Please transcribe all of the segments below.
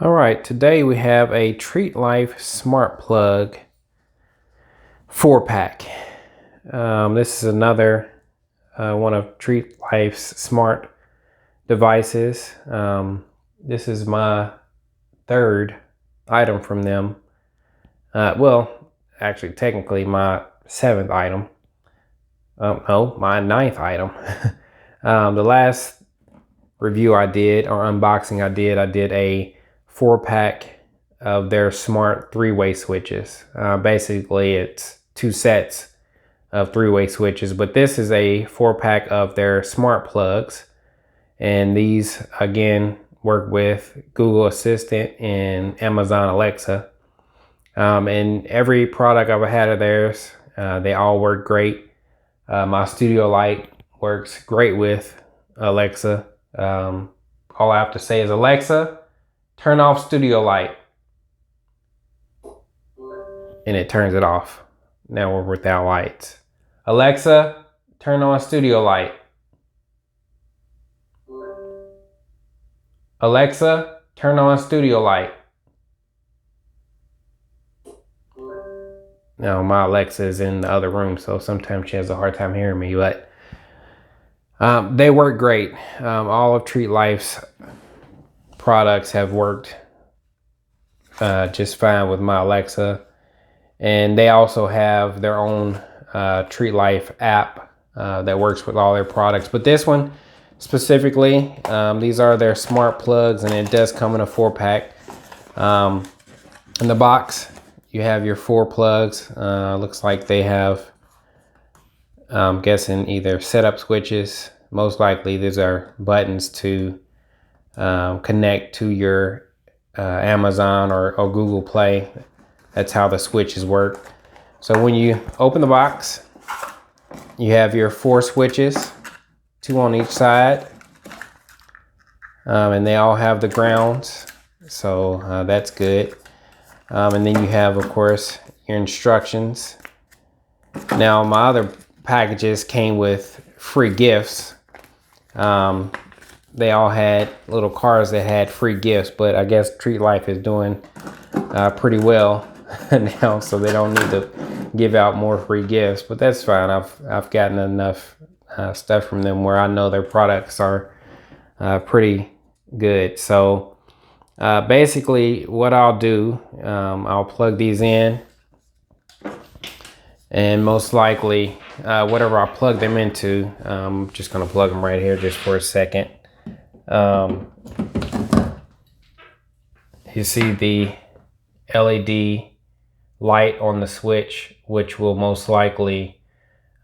All right, today we have a Treatlife Smart Plug 4-pack. This is another one of Treatlife's smart devices. This is my third item from them. Well, actually, technically my seventh item. No, my ninth item. The last review I did, or unboxing I did a 4-pack of their smart 3-way switches. Basically, it's 2 sets of 3-way switches, but this is a 4-pack of their smart plugs. And these, again, work with Google Assistant and Amazon Alexa. And every product I've had of theirs, they all work great. My studio light works great with Alexa. All I have to say is, Alexa, turn off studio light. And it turns it off. Now we're without lights. Alexa, turn on studio light. Alexa, turn on studio light. Now my Alexa is in the other room, so sometimes she has a hard time hearing me, but they work great. All of Treatlife's products have worked just fine with my Alexa. And they also have their own Treatlife app that works with all their products. But this one specifically, these are their smart plugs, and it does come in a 4-pack. In the box, you have your 4 plugs. Looks like they have, I'm guessing, either setup switches. Most likely these are buttons to connect to your Amazon or Google Play. That's how the switches work. So when you open the box, you have your 4 switches, 2 on each side, and they all have the grounds, so that's good. And then you have, of course, your instructions. Now, my other packages came with free gifts. They all had little cards that had free gifts, but I guess Treatlife is doing pretty well now, so they don't need to give out more free gifts, but that's fine. I've gotten enough stuff from them where I know their products are pretty good. So basically what I'll do, I'll plug these in, and most likely whatever I plug them into, I'm just going to plug them right here just for a second. You see the LED light on the switch, which will most likely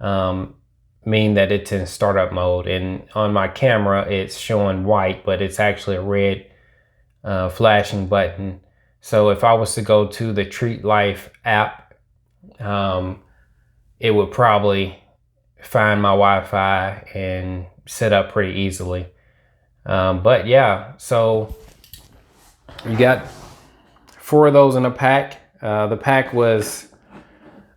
mean that it's in startup mode. And on my camera, it's showing white, but it's actually a red flashing button. So if I was to go to the Treatlife app, it would probably find my Wi-Fi and set up pretty easily. But yeah, so you got 4 of those in a pack. The pack was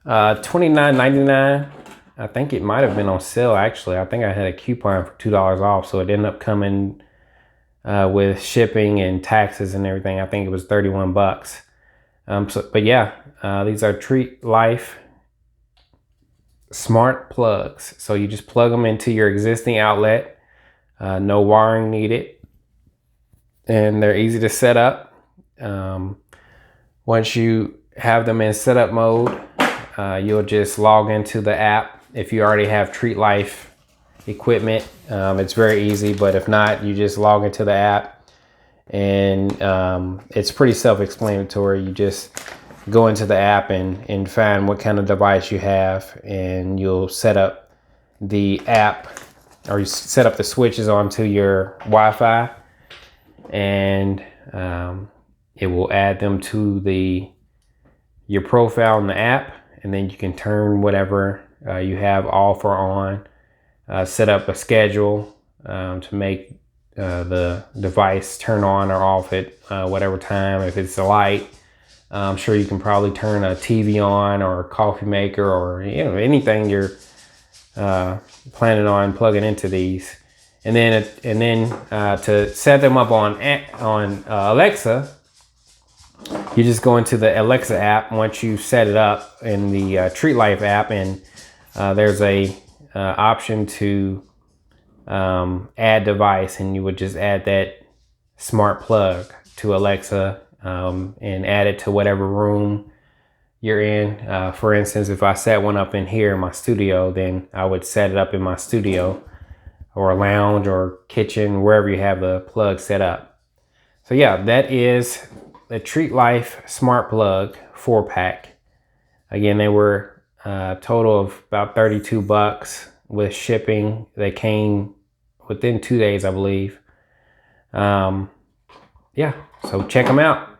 $29.99. I think it might have been on sale, actually. I think I had a coupon for $2 off, so it ended up coming with shipping and taxes and everything. I think it was 31 bucks. But yeah, these are Treatlife smart plugs. So you just plug them into your existing outlet. No wiring needed. And they're easy to set up. Once you have them in setup mode, you'll just log into the app. If you already have Treatlife equipment, it's very easy, but if not, you just log into the app, and it's pretty self-explanatory. You just go into the app and find what kind of device you have, and you'll set up the app, or you set up the switches onto your Wi-Fi, and it will add them to your profile in the app, and then you can turn whatever you have off or on. Set up a schedule to make the device turn on or off at whatever time. If it's a light, I'm sure you can probably turn a TV on, or a coffee maker, or anything you're planning on plugging into these. And then to set them up on Alexa, You just go into the Alexa app once you set it up in the Treatlife app, and there's a option to add device, and you would just add that smart plug to Alexa and add it to whatever room you're in. For instance, if I set one up in here in my studio, then I would set it up in my studio or a lounge or kitchen, wherever you have the plug set up. So yeah, that is the Treatlife Smart Plug 4-pack. Again, they were a total of about 32 bucks with shipping. They came within 2 days, I believe. Yeah, so check them out.